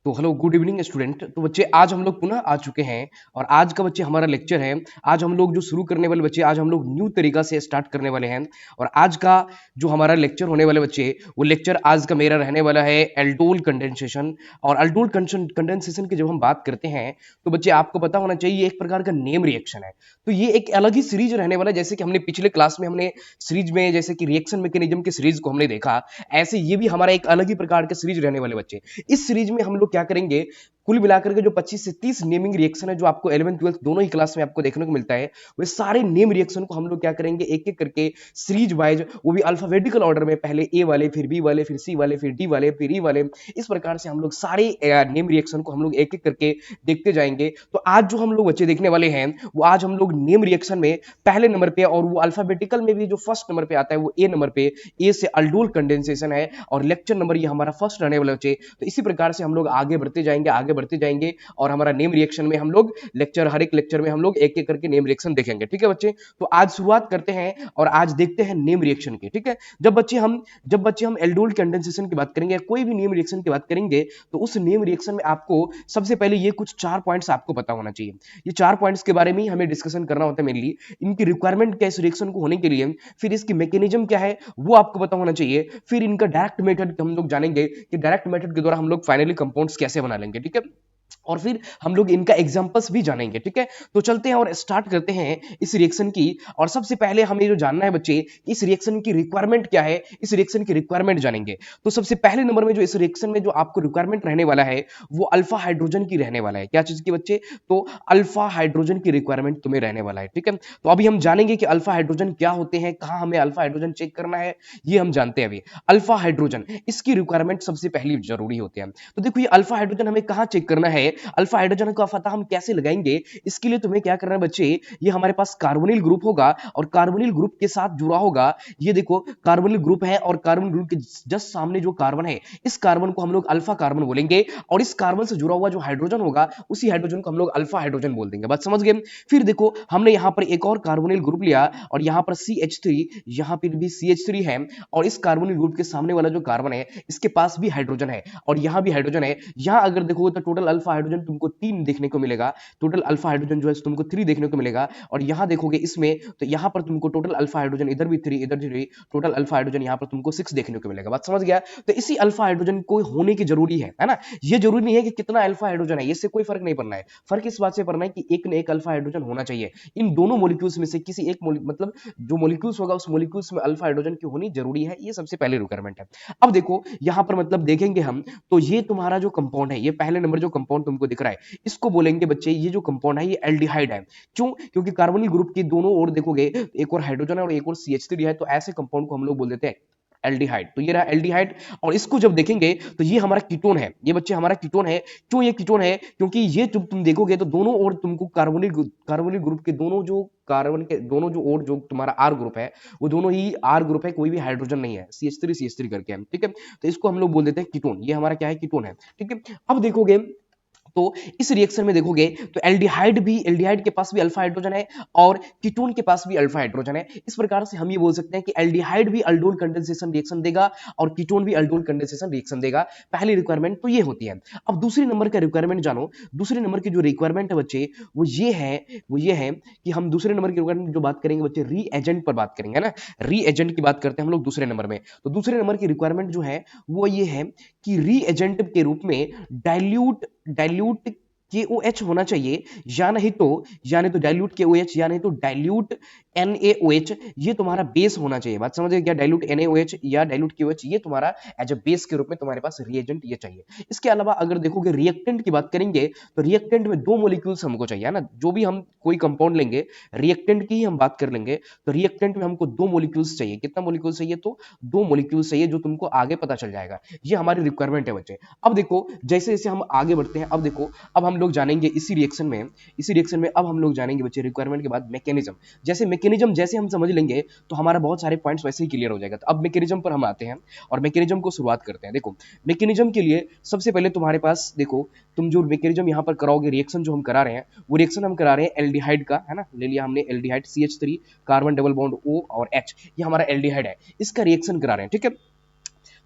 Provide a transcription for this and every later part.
तो hello good evening student. तो बच्चे आज हम लोग पुनः आ चुके हैं और आज का बच्चे हमारा लेक्चर है। आज हम लोग जो शुरू करने वाले बच्चे आज हम लोग न्यू तरीका से स्टार्ट करने वाले हैं। और आज का जो हमारा लेक्चर होने वाले बच्चे वो लेक्चर आज का मेरा रहने वाला है एल्डोल कंडेंसेशन। और एल्डोल कंडेंसेशन की जब हम बात करते हैं तो बच्चे आपको पता होना चाहिए ये एक प्रकार का नेम रिएक्शन है। तो ये एक अलग ही सीरीज रहने वाला है। जैसे कि हमने पिछले क्लास में हमने सीरीज में जैसे कि रिएक्शन मैकेनिज्म की सीरीज को हमने देखा, ऐसे ये भी हमारा एक अलग ही प्रकार का सीरीज रहने वाले बच्चे। इस सीरीज में हम लोग क्या करेंगे, कुल मिलाकर के जो 25 से 30 नेमिंग रिएक्शन है जो आपको 11th 12th दोनों ही क्लास में आपको देखने को मिलता है, वे सारे नेम रिएक्शन को हम लोग क्या करेंगे एक एक करके सीरीज वाइज, वो भी अल्फाबेटिकल ऑर्डर में, पहले ए वाले, फिर बी वाले, फिर सी वाले, फिर डी वाले, फिर ई वाले, इस प्रकार से हम लोग सारे नेम रिएक्शन को हम लोग एक एक करके देखते जाएंगे। तो आज जो हम लोग बच्चे देखने वाले हैं वो आज हम लोग नेम रिएक्शन में पहले नंबर पे, और वो अल्फाबेटिकल में भी जो फर्स्ट नंबर पे आता है वो ए नंबर पे, ए से अल्डोल कंडेंसेशन है और लेक्चर नंबर ये हमारा फर्स्ट रहने वाला बच्चे। तो इसी प्रकार से हम लोग आगे बढ़ते जाएंगे, आगे बढ़ते जाएंगे और हमारा नेम रिएक्शन में हम लोग लेक्चर, हर एक लेक्चर में हम लोग एक एक करके नेम रिएक्शन देखेंगे। ठीक है बच्चे, तो आज शुरुआत करते हैं और आज देखते हैं नेम रिएक्शन की। ठीक है, जब बच्चे हम एल्डोल कंडेंसेशन की बात करेंगे, कोई भी नेम रिएक्शन की बात करेंगे, तो उस नेम रिएक्शन में आपको सबसे पहले ये कुछ 4 पॉइंट्स आपको पता होना चाहिए। ये 4 पॉइंट्स के बारे में ही हमें डिस्कशन करना होता है मेनली। इनकी रिक्वायरमेंट क्या है इस रिएक्शन को होने के लिए, फिर इसकी मैकेनिज्म क्या है वो आपको पता होना चाहिए, फिर इनका डायरेक्ट मेथड हम लोग जानेंगे कि डायरेक्ट मेथड के द्वारा हम लोग फाइनली कंपाउंड्स कैसे बना लेंगे। ठीक है, और फिर हम लोग इनका एग्जांपल्स भी जानेंगे। ठीक है, तो चलते हैं और स्टार्ट करते हैं इस रिएक्शन की। और सबसे पहले हमें जो जानना है बच्चे, इस रिएक्शन की रिक्वायरमेंट क्या है, इस रिएक्शन की रिक्वायरमेंट जानेंगे। तो सबसे पहले नंबर में जो इस रिएक्शन में जो आपको रिक्वायरमेंट रहने वाला है वो अल्फा हाइड्रोजन की रहने वाला है। क्या चीज की बच्चे, तो अल्फा हाइड्रोजन की रिक्वायरमेंट तुम्हें रहने वाला है। ठीक है, तो अभी हम जानेंगे कि अल्फा हाइड्रोजन क्या होते हैं, कहां हमें अल्फा हाइड्रोजन चेक करना है, ये हम जानते हैं। अभी अल्फा हाइड्रोजन, इसकी रिक्वायरमेंट सबसे पहली जरूरी होती है। तो देखो ये अल्फा हाइड्रोजन हमें कहां चेक करना है, अल्फा हाइड्रोजन का पता हम कैसे लगाएंगे, इसके लिए तुम्हें क्या करना है बच्चे, ये हमारे पास कार्बोनिल ग्रुप होगा और कार्बोनिल ग्रुप के साथ जुड़ा होगा। ये देखो कार्बोनिल ग्रुप है और कार्बन ग्रुप के जस्ट सामने जो कार्बन है, इस कार्बन को हम लोग अल्फा कार्बन बोलेंगे और इस कार्बन से जुड़ा हुआ जो हाइड्रोजन होगा उसी हाइड्रोजन को हम लोग अल्फा हाइड्रोजन बोल देंगे। बात समझ गए। फिर देखो हमने यहां पर एक और कार्बोनिल ग्रुप लिया और यहां पर CH3, यहां पर भी CH3 है और इस कार्बोनिल ग्रुप के सामने वाला जो कार्बन है इसके पास भी हाइड्रोजन है और यहां भी हाइड्रोजन है। यहां अगर देखोगे तो टोटल अल्फा हाइड्रोजन तुमको 3 देखने को मिलेगा, टोटल अल्फा हाइड्रोजन जो है तुमको 3 देखने को मिलेगा। और यहां देखोगे इसमें तो यहां पर तुमको टोटल अल्फा हाइड्रोजन इधर भी 3, इधर भी 3, टोटल अल्फा हाइड्रोजन यहां पर तुमको 6 देखने को मिलेगा। बात समझ गया। तो इसी अल्फा हाइड्रोजन को होने की जरूरी है ना। ये जरूरी नहीं है कि कितना अल्फा हाइड्रोजन है, इससे कोई फर्क नहीं पड़ना है। फर्क इस बात से पड़ना है कि एक न एक अल्फा हाइड्रोजन होना चाहिए। इन दोनों मॉलिक्यूल्स में से किसी एक मतलब जो मॉलिक्यूल्स होगा उस मॉलिक्यूल्स में अल्फा हाइड्रोजन की होनी जरूरी है, ये सबसे पहले रिक्वायरमेंट है। अब देखो यहां पर मतलब देखेंगे हम, तो ये तुम्हारा जो कंपाउंड है, ये पहले नंबर जो कंपाउंड तुमको दिख रहा है इसको बोलेंगे बच्चे, ये जो कंपाउंड है ये एल्डिहाइड है। क्यों, क्योंकि कार्बोनिल ग्रुप के दोनों ओर देखोगे एक और हाइड्रोजन है और एक और CH3 है, तो ऐसे कंपाउंड को हम लोग बोल देते हैं एल्डिहाइड। तो ये रहा एल्डिहाइड। और इसको जब देखेंगे तो ये हमारा कीटोन है, ये बच्चे हमारा कीटोन है। क्यों ये कीटोन है, क्योंकि ये जब तुम देखोगे तो दोनों ओर तुमको कार्बोनिल ग्रुप के दोनों जो कार्बन के दोनों जो ओर जो तुम्हारा आर ग्रुप है वो दोनों ही आर ग्रुप है, कोई भी हाइड्रोजन नहीं है, CH3 करके है। ठीक है, तो इसको हम लोग बोल देते हैं कीटोन। ये हमारा क्या है, कीटोन है। ठीक है, अब देखोगे तो इस रिएक्शन में देखोगे तो एल्डिहाइड के पास भी अल्फा हाइड्रोजन है और कीटोन के पास भी अल्फा हाइड्रोजन है। इस प्रकार से हम ये बोल सकते हैं कि एल्डिहाइड भी अल्डोल कंडेंसेशन रिएक्शन देगा और कीटोन भी अल्डोल कंडेंसेशन रिएक्शन देगा। पहली रिक्वायरमेंट तो ये होती है। अब दूसरे नंबर का रिक्वायरमेंट जानो। दूसरे नंबर की जो रिक्वायरमेंट है बच्चे वो ये है कि हम दूसरे नंबर की रिक्वायरमेंट जो बात करेंगे बच्चे, रीएजेंट पर बात करेंगे ना। रीएजेंट की बात करते हैं हम लोग दूसरे नंबर में। तो दूसरे नंबर की रिक्वायरमेंट जो है वो ये है कि रीएजेंट के रूप में डाइल्यूट KOH होना चाहिए, या नहीं तो डाइल्यूट KOH, या नहीं तो डाइल्यूट NaOH, ये तुम्हारा बेस होना चाहिए। बात समझे क्या, डाइल्यूट NaOH या डाइल्यूट KOH ये तुम्हारा एज अ बेस के रूप में तुम्हारे पास रिएजेंट ये चाहिए। इसके अलावा अगर देखोगे रिएक्टेंट की बात करेंगे तो रिएक्टेंट में 2 मॉलिक्यूल्स हमको चाहिए, है ना। जो भी हम कोई कंपाउंड लेंगे रिएक्टेंट की ही हम बात कर लेंगे, तो रिएक्टेंट में हमको 2 मॉलिक्यूल्स चाहिए। कितना मॉलिक्यूल्स चाहिए, तो 2 मॉलिक्यूल्स चाहिए, जो तुमको आगे पता चल जाएगा। ये हमारी रिक्वायरमेंट है बच्चे। अब देखो जैसे जैसे हम आगे बढ़ते हैं, अब देखो अब हम लोग जानेंगे इसी रिएक्शन में अब हम लोग जानेंगे बच्चे रिक्वायरमेंट के बाद मैकेनिज्म। मैकेनिज्म जैसे हम समझ लेंगे तो हमारा बहुत सारे पॉइंट्स वैसे ही क्लियर हो जाएगा। तो अब मैकेनिज्म पर हम आते हैं और मैकेनिज्म को शुरुआत करते हैं। देखो मैकेनिज्म के लिए सबसे पहले तुम्हारे पास देखो, तुम जो मैकेनिज्म यहाँ पर कराओगे, रिएक्शन जो हम करा रहे हैं वो रिएक्शन हम करा रहे हैं एल्डिहाइड का, है ना। ले लिया हमने aldehyde, CH3 carbon double bond O और H, ये हमारा एल्डिहाइड है, इसका रिएक्शन करा रहे हैं। ठीक है,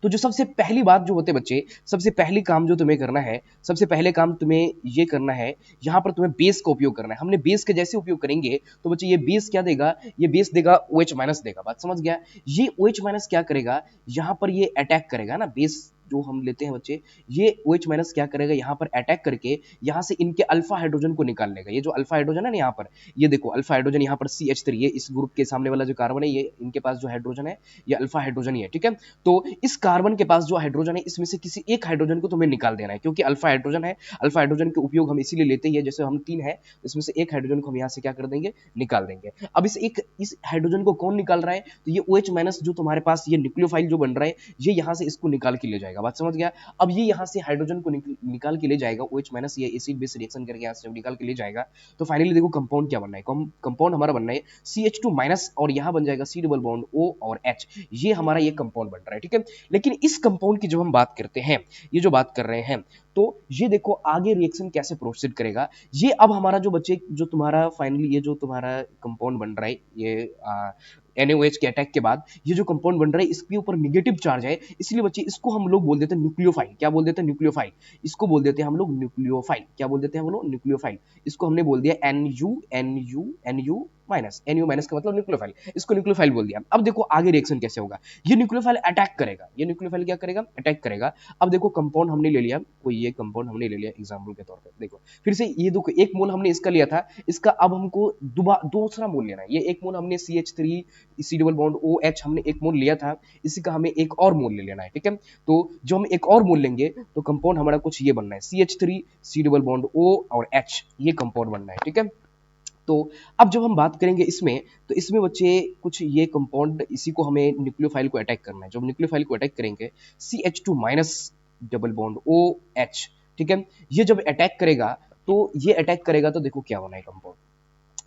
तो जो सबसे पहली बात जो होते बच्चे, सबसे पहली काम जो तुम्हें करना है, सबसे पहले काम तुम्हें ये करना है, यहाँ पर तुम्हें बेस का उपयोग करना है। हमने बेस के जैसे उपयोग करेंगे तो बच्चे ये बेस क्या देगा, ये बेस देगा OH माइनस देगा। बात समझ गया? ये OH माइनस क्या करेगा, यहाँ पर ये अटैक करेगा ना, बेस जो हम लेते हैं बच्चे, ये OH माइनस क्या करेगा, यहाँ पर अटैक करके यहाँ से इनके अल्फा हाइड्रोजन को निकाल लेगा। ये जो अल्फा हाइड्रोजन है ना, यहाँ पर ये देखो अल्फा हाइड्रोजन, यहाँ पर CH3, ये इस ग्रुप के सामने वाला जो कार्बन है, ये इनके पास जो हाइड्रोजन है ये अल्फा हाइड्रोजन ही है, ठीक है। तो इस कार्बन के पास जो हाइड्रोजन है, इसमें से किसी एक हाइड्रोजन को तुम्हें निकाल देना है, क्योंकि अल्फा हाइड्रोजन है। अल्फा हाइड्रोजन के उपयोग हम इसीलिए लेते हैं, जैसे हम 3 है, इसमें से एक हाइड्रोजन को हम यहाँ से क्या कर देंगे, निकाल देंगे। अब इस हाइड्रोजन को कौन निकाल रहा है, तो ये OH माइनस जो तुम्हारे पास ये न्यूक्लियोफाइल जो बन रहा है, ये यहाँ से इसको निकाल के ले जाएगा। बात समझ गया? अब ये यहाँ से हाइड्रोजन को निकाल के ले जाएगा, OH माइनस ये एसिड बेस रिएक्शन करके यहाँ से निकाल के ले जाएगा। तो फाइनली देखो कंपाउंड क्या बनना है, कंपाउंड हमारा बनना है CH2 माइनस, और यहाँ बन जाएगा C डबल बॉन्ड O और H। ये हमारा ये कंपाउंड बन रहा है, ठीक है। लेकिन इस कंपाउंड की जब हम बात करते हैं, ये जो बात कर रहे हैं, तो ये देखो आगे रिएक्शन कैसे प्रोसीड करेगा। ये अब हमारा जो बच्चे, जो तुम्हारा फाइनली ये जो तुम्हारा कंपाउंड बन रहा है, ये NaOH के अटैक के बाद ये जो कंपाउंड बन रहा है, इसके ऊपर नेगेटिव चार्ज है, इसलिए बच्चे इसको हम लोग बोल देते हैं न्यूक्लियोफाइल। क्या बोल देते हैं? न्यूक्लियोफाइल। इसको बोल देते हैं हम लोग न्यूक्लियोफाइल। क्या बोल देते हैं हम लोग? न्यूक्लियोफाइल। इसको हमने बोल दिया NU माइनस। NU माइनस का मतलब न्यूक्लियोफाइल, इसको न्यूक्लियोफाइल बोल दिया। अब देखो आगे रिएक्शन कैसे होगा, ये न्यूक्लियोफाइल अटैक करेगा, ये न्यूक्लियोफाइल क्या करेगा, अटैक करेगा। अब देखो कंपाउंड हमने ले लिया, कोई ये कंपाउंड हमने ले लिया एग्जांपल के तौर पे, देखो फिर से ये देखो एक मोल हमने इसका लिया था, इसका अब हमको दूसरा मोल लेना है। ये एक मोल हमने CH3 C double bond OH हमने एक मोल लिया था, इसी का हमें एक और मोल ले लेना है, ठीक है। तो जो हम एक और मोल लेंगे तो कंपाउंड हमारा कुछ ये बनना है, CH3 C double bond O और H, ये कंपाउंड बनना है, ठीक है। तो अब जब हम बात करेंगे इसमें, तो इसमें बच्चे कुछ ये कंपाउंड, इसी को हमें न्यूक्लियोफाइल को अटैक करना है। जब न्यूक्लियोफाइल को अटैक करेंगे, CH2 minus double bond OH, ठीक है। ये जब अटैक करेगा, तो ये अटैक करेगा तो देखो क्या होना है कंपाउंड,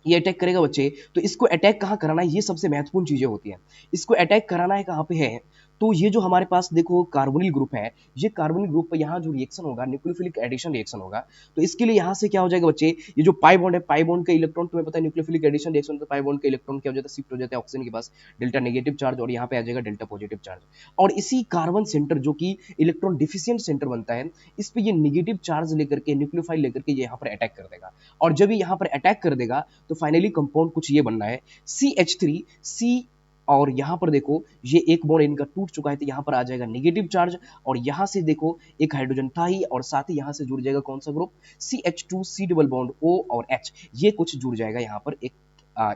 ये अटैक करेगा बच्चे। तो इसको अटैक कहाँ कराना है, ये सबसे महत्वपूर्ण चीजें होती हैं। इसको अटैक कराना है कहाँ पे है, तो ये जो हमारे पास देखो कार्बोनिल ग्रुप है, ये कार्बोनिल ग्रुप पर यहाँ जो रिएक्शन होगा, न्यूक्लियोफिलिक एडिशन रिएक्शन होगा। तो इसके लिए यहाँ से क्या हो जाएगा बच्चे, ये जो पाई बॉन्ड है, पाई बॉन्ड का इलेक्ट्रॉन, तुम्हें पता है न्यूक्लियोफिलिक एडिशन रिएक्शन तो पाई बॉन्ड का इलेक्ट्रॉन क्या हो जाता है, शिफ्ट हो जाता है ऑक्सीजन के पास, डेल्टा नेगेटिव चार्ज, और यहाँ पे आ जाएगा डेल्टा पॉजिटिव चार्ज। और इसी कार्बन सेंटर जो कि इलेक्ट्रॉन डिफिशियंट सेंटर बनता है, इस पे ये नेगेटिव चार्ज लेकर के, न्यूक्लियोफाइल लेकर के ये यहाँ पर अटैक कर देगा। और जब ये यहाँ पर अटैक कर देगा, तो फाइनली कंपाउंड कुछ ये बनना है, CH3 C, और यहाँ पर देखो ये एक बॉन्ड इनका टूट चुका है, तो यहाँ पर आ जाएगा नेगेटिव चार्ज, और यहाँ से देखो एक हाइड्रोजन था ही, और साथ ही यहाँ से जुड़ जाएगा कौन सा group, CH2 C double bond O और H, ये कुछ जुड़ जाएगा यहाँ पर एक,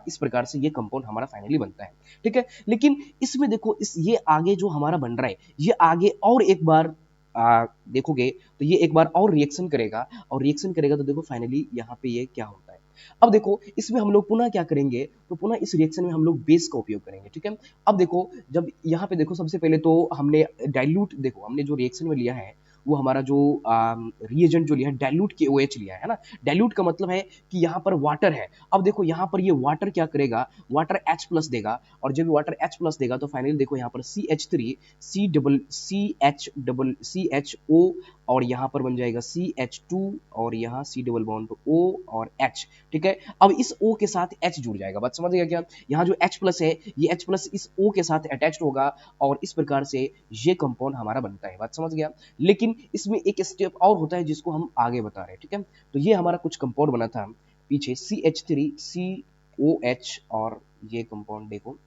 इस प्रकार से ये कंपाउंड हमारा फाइनली बनता है, ठीक है। लेकिन इसमें देखो ये आगे जो हमारा बन रहा है, ये आगे और एक बार देखोगे तो ये एक बार और रिएक्शन करेगा, और रिएक्शन करेगा तो देखो फाइनली यहाँ पे ये क्या होता है। अब देखो इसमें हम लोग पुनः क्या करेंगे, तो पुनः इस रिएक्शन में हम लोग बेस का उपयोग करेंगे, ठीक है। अब देखो जब यहाँ पे देखो सबसे पहले तो हमने डाइल्यूट, देखो हमने जो रिएक्शन में लिया है, वो हमारा जो रिएजेंट जो लिया है, डाइल्यूट के OH लिया है ना। डाइल्यूट का मतलब है कि यहाँ पर वाटर है। अब देखो यहाँ पर ये वाटर क्या करेगा, वाटर H प्लस देगा, और जब वाटर H प्लस देगा तो फाइनली देखो यहाँ पर CH3 CHO, और यहाँ पर बन जाएगा CH2, और यहाँ C डबल बॉन्ड O और H, ठीक है। अब इस O के साथ H जुड़ जाएगा, बात समझ गया क्या। यहाँ जो H प्लस है, ये H प्लस इस O के साथ अटैच्ड होगा, और इस प्रकार से ये कंपाउंड हमारा बनता है, बात समझ गया। लेकिन इसमें एक स्टेप और होता है जिसको हम आगे बता रहे हैं, ठीक है। तो ये हमारा कुछ कंपाउंड बना था पीछे, CH3 COH, और ये कंपाउंड देखो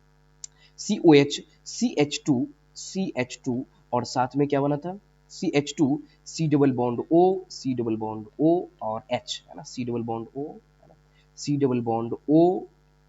COH CH2 और साथ में क्या बना था, CH2 C double bond O और H, है ना, C डबल बॉन्ड O, है ना, C डबल बॉन्ड O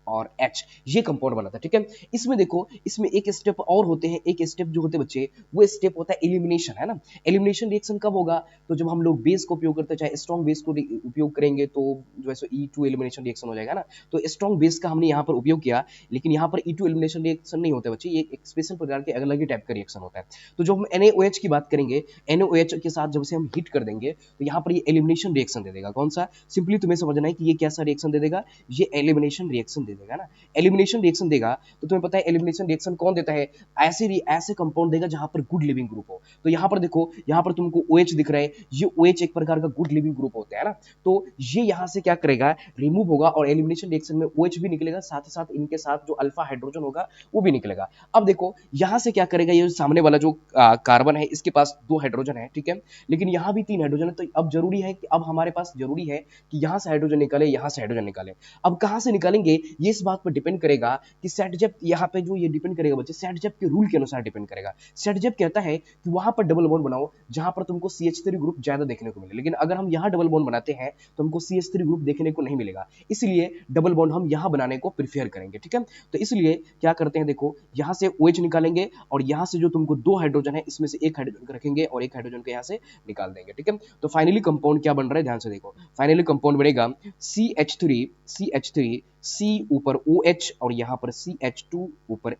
और H, ये कंपाउंड बना था, ठीक है। इसमें देखो इसमें एक स्टेप और होते हैं, एक स्टेप जो होते हैं बच्चे, वो स्टेप होता है एलिमिनेशन, है ना। एलिमिनेशन रिएक्शन कब होगा, तो जब हम लोग बेस का उपयोग करते हैं, चाहे स्ट्रॉन्ग बेस को उपयोग करेंगे तो जो है E2 एलिमिनेशन रिएक्शन हो जाएगा ना। तो स्ट्रॉन्ग बेस का हमने यहाँ पर उपयोग किया, लेकिन यहाँ पर E2 एलिमिनेशन रिएक्शन नहीं होता बच्चे, ये एक स्पेशल प्रकार के अलग ही टाइप का रिएक्शन होता है। तो जब हम NaOH की बात करेंगे, NaOH के साथ जब से हम हीट कर देंगे, तो यहाँ पर ये एलिमिनेशन रिएक्शन दे देगा। कौन सा, सिंपली तुम्हें समझना है कि ये कैसा रिएक्शन दे देगा, ये एलिमिनेशन रिएक्शन दे देगा ना, एलिमिनेशन रिएक्शन देगा। तो तुम्हें पता है एलिमिनेशन रिएक्शन कौन देता है, ऐसे कंपाउंड देगा जहां पर गुड लिविंग ग्रुप हो। तो यहाँ पर देखो, यहाँ पर तुमको OH दिख रहा है, ये OH एक प्रकार का गुड लिविंग ग्रुप होता है ना, तो ये यहाँ से क्या करेगा, रिमूव होगा और एलिमिनेशन रिएक्शन में OH भी निकलेगा, साथ ही साथ इनके साथ जो अल्फा हाइड्रोजन होगा वो भी निकलेगा। अब देखो यहाँ से क्या करेगा, ये सामने वाला जो कार्बन है इसके पास 2 हाइड्रोजन है, ठीक है, लेकिन यहाँ भी 3 हाइड्रोजन है। तो अब जरूरी है कि अब हमारे पास जरूरी है कि यहाँ से हाइड्रोजन निकाले, यहाँ से हाइड्रोजन निकाले। अब कहाँ से निकालेंगे ये इस बात पर डिपेंड करेगा कि सेटजेप, यहाँ पे जो ये डिपेंड करेगा बच्चे सेटजेप के रूल के अनुसार डिपेंड करेगा। सेटजेप कहता है कि वहां पर डबल बॉन्ड बनाओ जहां पर तुमको CH3 ग्रुप ज्यादा देखने को मिले, लेकिन अगर हम यहाँ डबल बॉन्ड बनाते हैं तो हमको CH3 ग्रुप देखने को नहीं मिलेगा, इसलिए डबल बॉन्ड हम यहाँ बनाने को प्रिफेयर करेंगे, ठीक है। तो इसलिए क्या करते हैं, देखो यहाँ से OH निकालेंगे और यहाँ से जो तुमको 2 हाइड्रोजन है इसमें से एक हाइड्रोजन को रखेंगे और एक हाइड्रोजन को यहाँ से निकाल देंगे, ठीक है। तो फाइनली कंपाउंड क्या बन रहा है, ध्यान से देखो, फाइनली कंपाउंड बनेगा CH3 C ऊपर OH और यहाँ पर CH2 ऊपर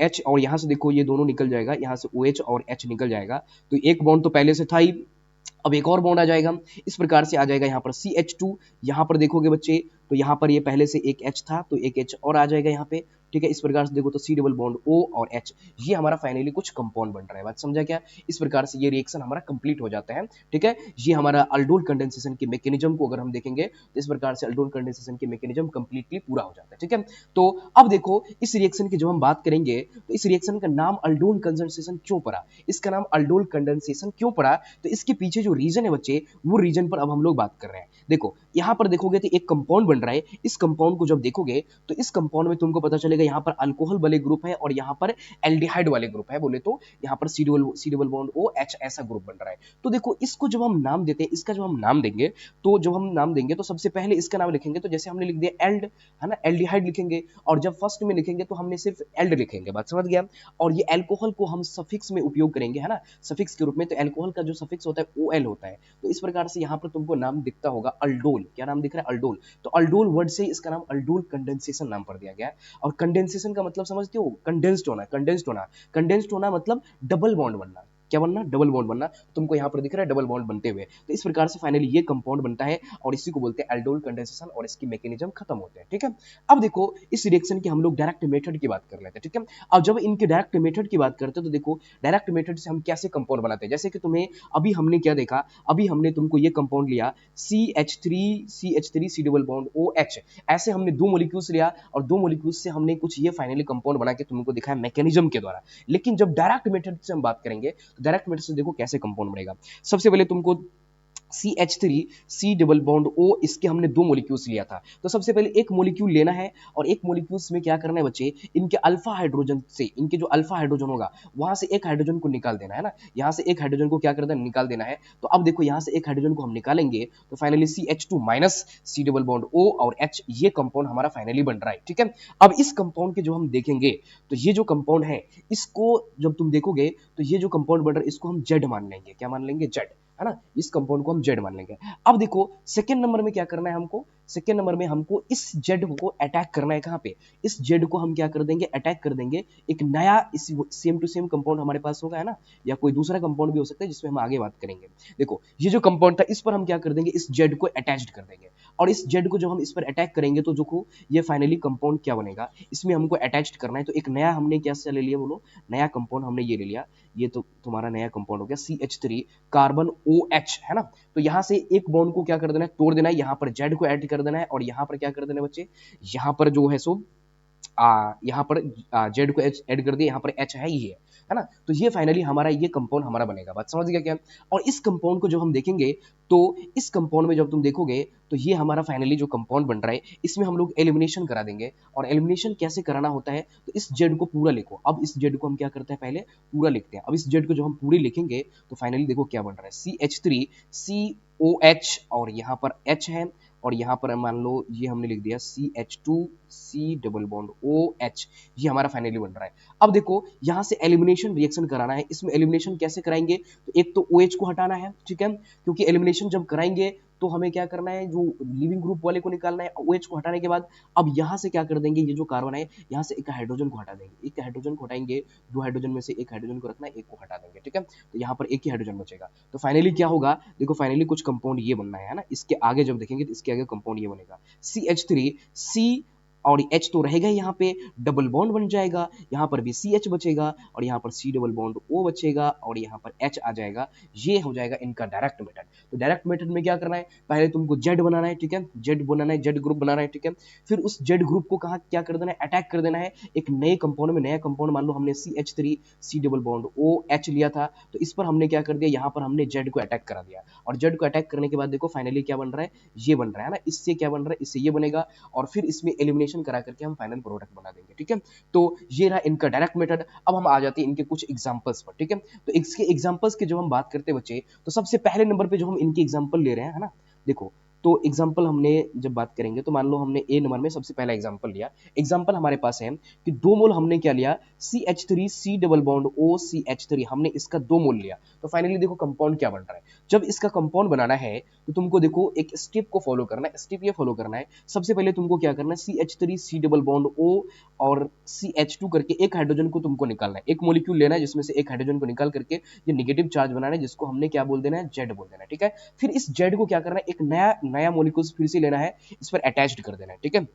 H और यहाँ से देखो ये दोनों निकल जाएगा, यहाँ से OH और H निकल जाएगा। तो एक बॉन्ड तो पहले से था ही, अब एक और बॉन्ड आ जाएगा, इस प्रकार से आ जाएगा यहाँ पर CH2। यहाँ पर देखोगे बच्चे तो यहाँ पर ये पहले से एक H था तो एक H और आ जाएगा यहाँ पे, ठीक है। इस प्रकार से देखो तो C डबल बॉन्ड O और H, ये हमारा फाइनली कुछ कंपाउंड बन रहा है, बात समझा क्या। इस प्रकार से ये रिएक्शन हमारा कंप्लीट हो जाता है, ठीक है। ये हमारा अल्डोल कंडेंसेशन के मैकेनिज्म को अगर हम देखेंगे तो इस प्रकार से अल्डोल कंडेंसेशन के मैकेनिज्म कंप्लीटली पूरा हो जाता है, ठीक है। तो अब देखो इस रिएक्शन की जब हम बात करेंगे तो इस रिएक्शन का नाम अल्डोल कंडेंसेशन क्यों पड़ा, इसका नाम अल्डोल कंडेंसेशन क्यों पड़ा, तो इसके पीछे जो रीजन है बच्चे वो रीजन पर अब हम लोग बात कर रहे हैं। देखो यहाँ पर देखोगे तो एक कंपाउंड बन रहा है, इस कंपाउंड को जब देखोगे तो इस कंपाउंड में तुमको पता चलेगा यहाँ पर अल्कोहल वाले ग्रुप है और यहाँ पर एल्डिहाइड वाले ग्रुप है, बोले तो यहाँ पर C डबल बॉन्ड OH ऐसा ग्रुप बन रहा है। तो देखो इसको जब हम नाम देते हैं, इसका जब हम नाम देंगे तो जब हम नाम देंगे तो सबसे पहले इसका नाम लिखेंगे, तो जैसे हमने लिख दिया एल्ड, है ना, एल्डिहाइड लिखेंगे, और जब फर्स्ट में लिखेंगे तो हमने सिर्फ एल्ड लिखेंगे, बात समझ गया। और ये एल्कोहल को हम सफिक्स में उपयोग करेंगे, है ना, सफिक्स के रूप में, तो एल्कोहल का जो सफिक्स होता है OL होता है। तो इस प्रकार से यहाँ पर तुमको नाम दिखता होगा अल्डोल, क्या नाम दिख रहा है, अल्डोल। तो अल्डोल वर्ड से इसका नाम अल्डोल कंडेंसेशन नाम पड़ दिया गया है। और कंडेंसेशन का मतलब समझते हो, कंडेंस्ड होना, कंडेंस्ड होना मतलब डबल बॉन्ड बनना, क्या बनना, डबल बॉन्ड बनना। तुमको यहाँ पर दिख रहा है डबल बॉन्ड बनते हुए। तो इस प्रकार से फाइनली ये कंपाउंड बनता है और इसी को बोलते हैं एल्डोल कंडेंसेशन और इसकी मैकेनिज्म खत्म होते हैं, ठीक है। अब देखो इस रिएक्शन की हम लोग डायरेक्ट मेथड की बात कर लेते हैं, ठीक है। अब जब इनके डायरेक्ट मेथड की बात करते हैं तो देखो डायरेक्ट मेथड से हम कैसे कंपाउंड बनाते हैं, जैसे कि तुम्हें अभी हमने क्या देखा, अभी हमने तुमको ये कंपाउंड लिया CH3 C double bond OH, ऐसे हमने 2 मॉलिक्यूल्स लिया और 2 मॉलिक्यूल्स से हमने कुछ ये फाइनली कंपाउंड बना के तुमको दिखाया मैकेनिज्म के द्वारा। लेकिन जब डायरेक्ट मेथड से हम बात करेंगे तो डायरेक्ट मेथड से देखो कैसे कंपाउंड बनेगा। सबसे पहले तुमको CH3 C double bond O, इसके हमने 2 मॉलिक्यूल्स लिया था। तो सबसे पहले एक मॉलिक्यूल लेना है और एक मॉलिक्यूल्स में क्या करना है बच्चे, इनके अल्फा हाइड्रोजन से, इनके जो अल्फा हाइड्रोजन होगा वहां से एक हाइड्रोजन को निकाल देना है ना, यहाँ से एक हाइड्रोजन को क्या करना है, निकाल देना है। तो अब देखो यहाँ से एक हाइड्रोजन को हम निकालेंगे तो finally CH2 minus C double bond O और H, ये कंपाउंड हमारा फाइनली बन रहा है, ठीक है। अब इस कंपाउंड के जो हम देखेंगे तो ये जो कंपाउंड है इसको जब तुम देखोगे तो ये जो कंपाउंड बन रहा है इसको हम जेड मान लेंगे, क्या मान लेंगे, जेड, है ना, इस कंपाउंड को हम जेड मान लेंगे। अब देखो सेकंड नंबर में क्या करना है हमको, सेकंड नंबर में हमको इस जेड को अटैक करना है, कहां पे, इस जेड को हम क्या कर देंगे, अटैक कर देंगे। एक नया इस सेम टू सेम कंपाउंड हमारे पास होगा, है ना, या कोई दूसरा कंपाउंड भी हो सकता है जिसमें हम आगे बात करेंगे। देखो ये जो कंपाउंड था इस पर हम क्या कर देंगे, इस जेड को अटैच्ड कर देंगे और इस जेड को जब हम इस पर अटैक करेंगे तो जो ये फाइनली कंपाउंड क्या बनेगा, इसमें हमको अटैच्ड करना है। तो एक नया हमने क्या ले लिया, बोलो, नया कंपाउंड हमने ये ले लिया, ये तो तुम्हारा नया कंपाउंड हो गया CH3 कार्बन OH, है ना। तो यहाँ से एक बॉन्ड को क्या कर देना है, तोड़ देना है, यहाँ पर जेड को ऐड कर देना है और यहाँ पर क्या कर देना है बच्चे, यहाँ पर जो है सो यहाँ पर जेड को ऐड कर दिया, यहाँ पर एच है ही है ना। तो ये फाइनली हमारा ये कंपाउंड हमारा बनेगा, बात समझ गया क्या। और इस कंपाउंड को जब हम देखेंगे तो इस कंपाउंड में जब तुम देखोगे तो ये हमारा फाइनली जो कंपाउंड बन रहा है इसमें हम लोग एलिमिनेशन करा देंगे। और एलिमिनेशन कैसे कराना होता है, तो इस जेड को पूरा लिखो। अब इस जेड को हम क्या करते हैं, पहले पूरा लिखते हैं। अब इस जेड को जब हम पूरे लिखेंगे तो फाइनली देखो क्या बन रहा है, CH3 COH और यहाँ पर H है और यहाँ पर मान लो ये हमने लिख दिया CH2 C double bond OH, ये हमारा फाइनली बन रहा है। अब देखो यहाँ से एलिमिनेशन रिएक्शन कराना है, इसमें एलिमिनेशन कैसे कराएंगे, तो एक तो OH को हटाना है, ठीक है, क्योंकि एलिमिनेशन जब कराएंगे तो हमें क्या करना है, जो लिविंग ग्रुप वाले को निकालना है। OH को हटाने के बाद अब यहाँ से क्या कर देंगे, ये जो कार्बन है यहाँ से एक हाइड्रोजन को हटा देंगे, एक हाइड्रोजन को हटाएंगे, 2 हाइड्रोजन में से एक हाइड्रोजन को रखना है, एक को हटा देंगे, ठीक है। तो यहाँ पर एक ही हाइड्रोजन बचेगा। तो फाइनली क्या होगा, देखो फाइनली कुछ कंपाउंड ये बनना है ना, इसके आगे जब देखेंगे तो इसके आगे कंपाउंड ये बनेगा CH3 C और H तो रहेगा ही यहाँ पे, डबल बॉन्ड बन जाएगा, यहाँ पर भी CH बचेगा और यहाँ पर C डबल बॉन्ड O बचेगा और यहाँ पर H आ जाएगा। ये हो जाएगा इनका डायरेक्ट मेथड। तो डायरेक्ट मेथड में क्या करना है, पहले तुमको Z बनाना है, ठीक है, Z बनाना है, Z ग्रुप बनाना है, ठीक है। फिर उस Z ग्रुप को कहाँ क्या कर देना है, अटैक कर देना है एक नए कंपाउंड में। नया कंपाउंड मान लो हमने CH3 C double bond OH लिया था, तो इस पर हमने क्या कर दिया, यहाँ पर हमने Z को अटैक करा दिया और Z को अटैक करने के बाद देखो फाइनली क्या बन रहा है, ये बन रहा है ना, इससे क्या बन रहा है, इससे ये बनेगा और फिर इसमें एलिमिनेशन करा करके हम फाइनल प्रोडक्ट बना देंगे, ठीक है। तो ये रहा इनका डायरेक्ट मेथड। अब हम आ जाते हैं इनके कुछ एग्जांपल्स पर, ठीक है। तो इसके एग्जांपल्स के जब हम बात करते हैं बच्चे, तो सबसे पहले नंबर पे जो हम इनके एग्जांपल ले रहे हैं, है ना, देखो, तो एग्जाम्पल हमने जब बात करेंगे तो मान लो हमने ए नंबर में सबसे पहला एग्जाम्पल लिया। एग्जाम्पल हमारे पास है कि 2 मोल हमने क्या लिया, CH3 C double bond OCH3, हमने इसका 2 मोल लिया। तो फाइनली देखो कंपाउंड क्या बन रहा है। जब इसका कंपाउंड बनाना है तो तुमको देखो एक स्टेप को फॉलो करना है, स्टेप ये फॉलो करना है। सबसे पहले तुमको क्या करना है, CH3 C double bond O और CH2 करके एक हाइड्रोजन को तुमको निकालना है, एक मॉलिक्यूल लेना है जिसमें से एक हाइड्रोजन को निकाल करके ये नेगेटिव चार्ज बनाना है, जिसको हमने क्या बोल देना है, Z बोल देना है, ठीक है। फिर इस Z को क्या करना है, एक नया मॉलिक्यूल फिर से लेना है, इस पर अटैच्ड कर देना है, ठीक है।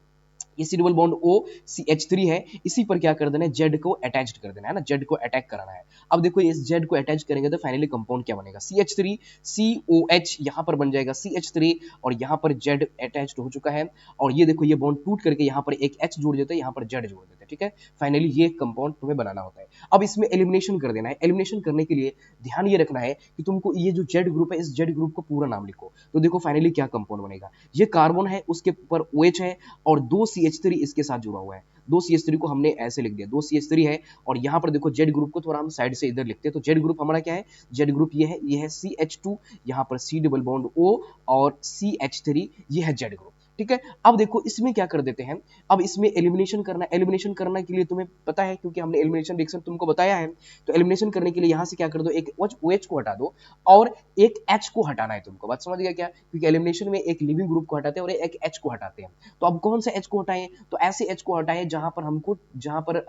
ये C double bond O CH3 है, इसी पर क्या कर देना है, Z को अटैच्ड कर देना है ना, Z को अटैक कराना है। अब देखो इस Z को अटैच करेंगे तो फाइनली कंपाउंड क्या बनेगा, CH3 COH, यहाँ पर बन जाएगा CH3 और यहाँ पर Z अटैच्ड हो चुका है और ये देखो ये बॉन्ड टूट करके यहाँ पर एक H जोड़ देते हैं, यहाँ पर Z जोड़ देते हैं, ठीक है। फाइनली ये कंपाउंड तुम्हें बनाना होता है। अब इसमें एलिमिनेशन कर देना है। एलिमिनेशन करने के लिए ध्यान ये रखना है कि तुमको ये जो Z ग्रुप है, इस Z ग्रुप को पूरा नाम लिखो। तो देखो फाइनली क्या कंपाउंड बनेगा, ये कार्बन है, उसके ऊपर OH है और 2 CH3 इसके साथ जुड़ा हुआ है। 2 CH3 को हमने ऐसे लिख दिया, 2 CH3 है और यहाँ पर देखो Z ग्रुप को थोड़ा हम साइड से इधर लिखते हैं। तो Z ग्रुप हमारा क्या है, Z ग्रुप ये है CH2, यहाँ पर C डबल बॉन्ड O और CH3, ये है Z ग्रुप, ठीक है। अब देखो इसमें क्या कर देते हैं, अब इसमें एलिमिनेशन करना है। एलिमिनेशन करने के लिए तुम्हें पता है, क्योंकि हमने एलिमिनेशन रिएक्शन तुमको बताया है। तो एलिमिनेशन करने के लिए यहाँ से क्या कर दो, एक OH को हटा दो और एक H को हटाना है तुमको। बात समझ गया क्या, क्योंकि एलिमिनेशन में एक लिविंग ग्रुप को हटाते हैं और एक H को हटाते हैं। तो अब कौन सा H को हटाएं, तो ऐसे H को हटाएं जहां पर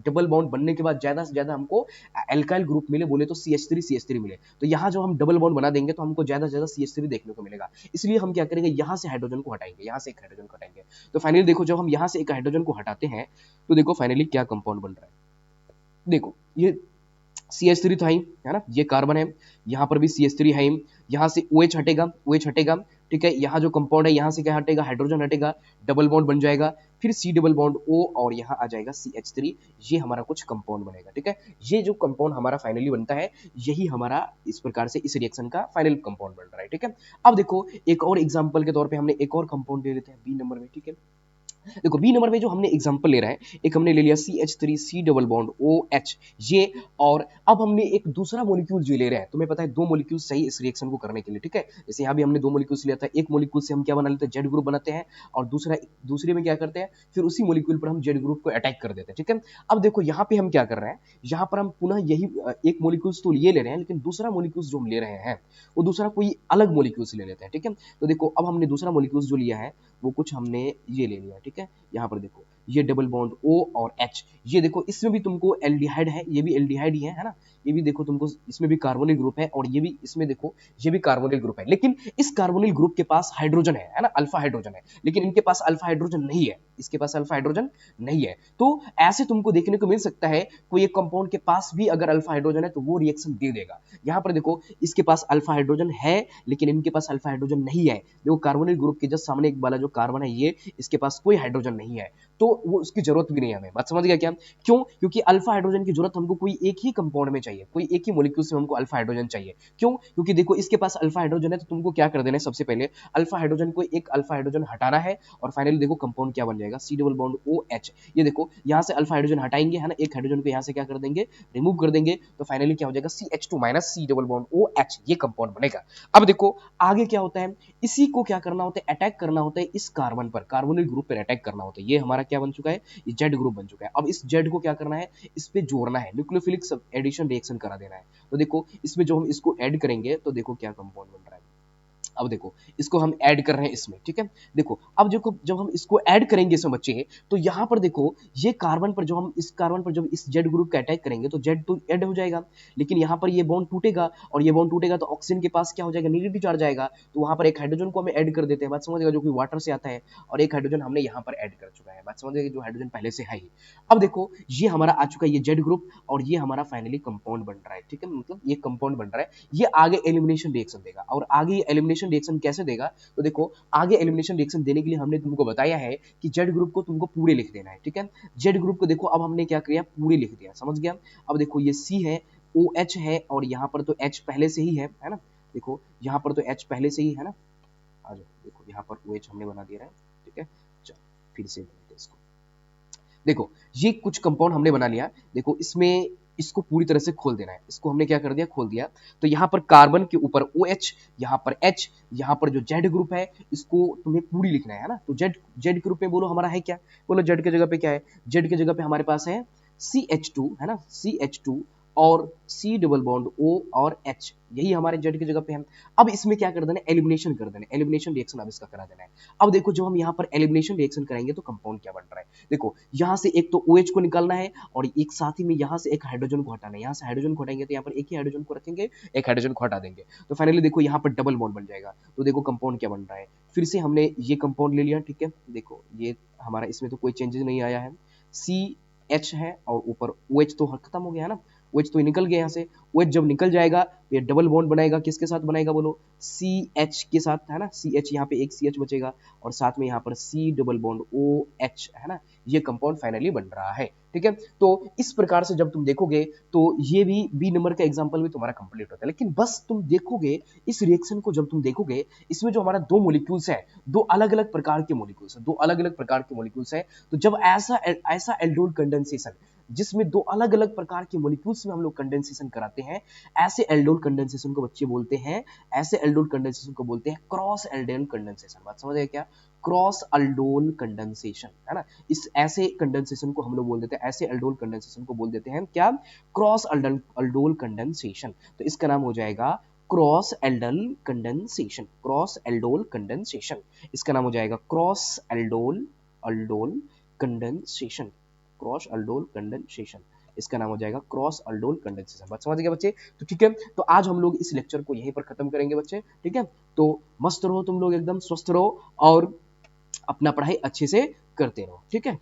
डबल बॉन्ड बनने के बाद ज्यादा से ज्यादा हमको एल्काइल ग्रुप मिले, बोले तो CH3 मिले। तो यहाँ जो हम डबल बॉन्ड बना देंगे तो हमको ज्यादा से ज्यादा CH3 देखने को मिलेगा। इसलिए हम क्या करेंगे, यहाँ से हाइड्रोजन को हटाएंगे, यहाँ से एक हाइड्रोजन को हटाएंगे। तो फाइनली देखो जब हम यहाँ से एक हाइड्रोजन को हटाते हैं तो देखो फाइनली क्या कंपाउंड बन रहा है। देखो ये CH3 था ही, है ना, ये कार्बन है, यहाँ पर भी CH3 है ही, यहाँ से OH हटेगा, OH हटेगा, ठीक है। यहाँ जो कंपाउंड है यहाँ से क्या हटेगा, हाइड्रोजन हटेगा, डबल बॉन्ड बन जाएगा, फिर C डबल बॉन्ड O और यहाँ आ जाएगा CH3, ये हमारा कुछ कंपाउंड बनेगा, ठीक है। ये जो कंपाउंड हमारा फाइनली बनता है, यही हमारा इस प्रकार से इस रिएक्शन का फाइनल कंपाउंड बन रहा है, ठीक है। अब देखो एक और एग्जांपल के तौर पे हमने एक और कंपाउंड ले लेते हैं B नंबर में, ठीक है। देखो बी नंबर में जो हमने एग्जांपल ले रहा है, एक हमने ले लिया CH3 C double bond OH, ये, और अब हमने एक दूसरा मॉलिक्यूल जो ले रहे हैं, तुम्हें पता है 2 मॉलिक्यूल सही इस रिएक्शन को करने के लिए, ठीक है। जैसे यहाँ भी हमने 2 मॉलिक्यूल्स लिया था, एक मॉलिक्यूल से हम क्या बना लेते हैं, Z ग्रुप बनाते हैं और दूसरे में क्या करते हैं, फिर उसी मॉलिक्यूल पर हम Z ग्रुप को अटैक कर देते हैं, ठीक है। अब देखो यहाँ पे हम क्या कर रहे हैं, यहाँ पर हम पुनः यही एक मॉलिक्यूल्स तो ये ले रहे हैं, लेकिन दूसरा मॉलिक्यूल्स जो हम ले रहे हैं वो दूसरा कोई अलग मॉलिक्यूल्स ले लेते हैं, ठीक है। तो देखो अब हमने दूसरा मॉलिक्यूल्स जो लिया है वो कुछ हमने ये ले लिया, ठीक है। यहाँ पर देखो ये डबल बॉन्ड O और H, ये देखो इसमें भी तुमको एल्डिहाइड है, ये भी एल्डिहाइड ही है ना, ये भी देखो तुमको इसमें भी कार्बोनिल ग्रुप है और ये भी इसमें देखो ये भी कार्बोनिल ग्रुप है, लेकिन इस कार्बोनिल ग्रुप के पास हाइड्रोजन है ना, अल्फा हाइड्रोजन है, लेकिन इनके पास अल्फा हाइड्रोजन नहीं है, इसके पास अल्फा हाइड्रोजन नहीं है। तो ऐसे तुमको देखने को मिल सकता है कोई एक कंपाउंड के पास भी अगर अल्फा हाइड्रोजन है तो वो रिएक्शन दे देगा। यहाँ पर देखो इसके पास अल्फा हाइड्रोजन है लेकिन इनके पास अल्फा हाइड्रोजन नहीं है। देखो कार्बोनिल ग्रुप के जस्ट सामने एक वाला जो कार्बन है ये, इसके पास कोई हाइड्रोजन नहीं है, तो वो उसकी जरूरत भी नहीं है हमें। बात समझ गया क्या, क्यों, क्योंकि अल्फा हाइड्रोजन की जरूरत हमको कोई एक ही कंपाउंड में चाहिए, कोई एक ही मॉलिक्यूल से हमको अल्फा हाइड्रोजन चाहिए। क्यों, क्योंकि देखो इसके पास अल्फा हाइड्रोजन है तो तुमको क्या कर देना है, सबसे पहले अल्फा हाइड्रोजन को एक अल्फा हाइड्रोजन हटाना है और फाइनली देखो कंपाउंड क्या बन जाएगा, C डबल बॉन्ड OH। ये देखो यहाँ से अल्फा हाइड्रोजन हटाएंगे, है ना, एक हाइड्रोजन को यहाँ से क्या कर देंगे, रिमूव कर देंगे, तो फाइनली क्या हो जाएगा, CH2 minus C double bond OH, ये कंपाउंड बनेगा। अब देखो आगे क्या होता है, इसी को क्या करना होता है, अटैक करना होता है इस कार्बन पर, कार्बोनिल ग्रुप पर अटैक करना होता है। ये हमारा क्या बन चुका है, ये Z ग्रुप बन चुका है। अब इस Z को क्या करना है, इस पे जोड़ना है, न्यूक्लियोफिलिक एडिशन रिएक्शन करा देना है। तो देखो इसमें जो हम इसको ऐड करेंगे तो देखो क्या कंपाउंड बन रहा है। अब देखो इसको हम ऐड कर रहे हैं इसमें, ठीक है। देखो अब देखो जब हम इसको ऐड करेंगे इसमें बच्चे, तो यहाँ पर देखो ये कार्बन पर, जो हम इस कार्बन पर जब इस जेड ग्रुप का अटैक करेंगे तो जेड तो ऐड हो जाएगा, लेकिन यहाँ पर ये बॉन्ड टूटेगा, और ये बॉन्ड टूटेगा तो ऑक्सीजन के पास क्या हो जाएगा, नेगेटिव चार्ज आएगा, तो वहां पर एक हाइड्रोजन को हमें ऐड कर देते हैं, बात समझ गए, जो कि वाटर से आता है, और एक हाइड्रोजन हमने यहाँ पर ऐड कर चुका है, बात समझ गए, जो हाइड्रोजन पहले से है ही। अब देखो ये हमारा आ चुका है ये जेड ग्रुप, और ये हमारा फाइनली कंपाउंड बन रहा है, ठीक है, मतलब ये कंपाउंड बन रहा है, ये आगे एलिमिनेशन रिएक्शन देगा। और आगे ये एलिमिनेशन रिएक्शन कैसे देगा, तो देखो आगे एलिमिनेशन रिएक्शन देने के लिए हमने तुमको बताया है कि जेड ग्रुप को तुमको पूरे लिख देना है, ठीक है। जेड ग्रुप को देखो अब हमने क्या किया, पूरे लिख दिया, समझ गया। अब देखो ये सी है, ओ एच है, और यहाँ पर तो एच पहले से ही है ना, देखो यहाँ पर तो एच पहले से ही है ना, आ जाओ, देखो यहाँ पर ओ एच हमने बना दिया है, ठीक है। चलो फिर से बनाते हैं इसको, देखो ये कुछ कंपाउंड हमने बना लिया, देखो इसमें इसको पूरी तरह से खोल देना है, इसको हमने क्या कर दिया, खोल दिया। तो यहाँ पर कार्बन के ऊपर OH, यहाँ पर H, यहाँ पर जो जेड ग्रुप है इसको तुम्हें पूरी लिखना है ना। तो जेड जेड ग्रुप में बोलो हमारा है क्या, बोलो जेड के जगह पे क्या है, जेड के जगह पे हमारे पास है CH2 है ना, CH2 और C डबल बॉन्ड O और H, यही हमारे जेड की जगह पे है। अब इसमें क्या कर देना है, एलिमिनेशन कर देना है, एलिमिनेशन रिएक्शन अब इसका करा देना है। अब देखो जब हम यहाँ पर एलिमिनेशन रिएक्शन करेंगे तो कंपाउंड क्या बन रहा है, देखो यहाँ से एक तो OH को निकालना है, और एक साथ ही में यहाँ से एक हाइड्रोजन को हटाना है, यहाँ से हाइड्रोजन को हटाएंगे तो यहाँ पर एक ही हाइड्रोजन को रखेंगे, एक हाइड्रोजन को हटा देंगे, तो फाइनली देखो यहाँ पर डबल बॉन्ड बन जाएगा। तो देखो कंपाउंड क्या बन रहा है, फिर से हमने ये कंपाउंड ले लिया, ठीक है, देखो ये हमारा इसमें तो कोई चेंजेस नहीं आया है, CH है और ऊपर OH तो खत्म हो गया है ना, OH तो निकल गया यहाँ से, OH जब निकल जाएगा तो ये डबल बॉन्ड बनाएगा, किसके साथ बनाएगा बोलो, CH के साथ है ना, CH यहाँ पे एक CH बचेगा, और साथ में यहाँ पर C डबल बॉन्ड OH है ना, ये कंपाउंड फाइनली बन रहा है, ठीक है। तो इस प्रकार से जब तुम देखोगे तो ये भी बी नंबर का एग्जांपल भी तुम्हारा कंप्लीट होता है। लेकिन बस तुम देखोगे इस रिएक्शन को, जब तुम देखोगे इसमें जो हमारा दो मॉलिक्यूल्स है, दो अलग अलग प्रकार के मॉलिक्यूल्स है, दो अलग अलग प्रकार के मॉलिक्यूल्स है, तो जब ऐसा ऐसा एल्डोल कंडेंसेशन जिसमें दो अलग अलग प्रकार के मॉलिक्यूल्स में हम लोग कंडेंसेशन कराते हैं, ऐसे एल्डोल कंडेंसेशन को बच्चे बोलते हैं, ऐसे एल्डोल कंडेंसेशन को बोलते हैं क्रॉस एल्डेल कंडेंसेशन। बात समझ आए क्या, क्रॉस अल्डोल कंडेंसेशन है ना, इस ऐसे कंडेंसेशन को हम लोग बोल देते हैं, ऐसे एल्डोल कंडेंसेशन को बोल देते हैं क्या, क्रॉस अल्डोल कंडेंसेशन। तो इसका नाम हो जाएगा cross aldol condensation, cross aldol condensation, इसका नाम हो जाएगा cross aldol aldol condensation, cross aldol condensation, इसका नाम हो जाएगा क्रॉस अल्डोल कंडेंसेशन। बात समझ गए बच्चे, तो ठीक है, तो आज हम लोग इस लेक्चर को यहीं पर खत्म करेंगे बच्चे, ठीक है। तो मस्त रहो तुम लोग, एकदम स्वस्थ रहो, और अपना पढ़ाई अच्छे से करते रहो, ठीक है।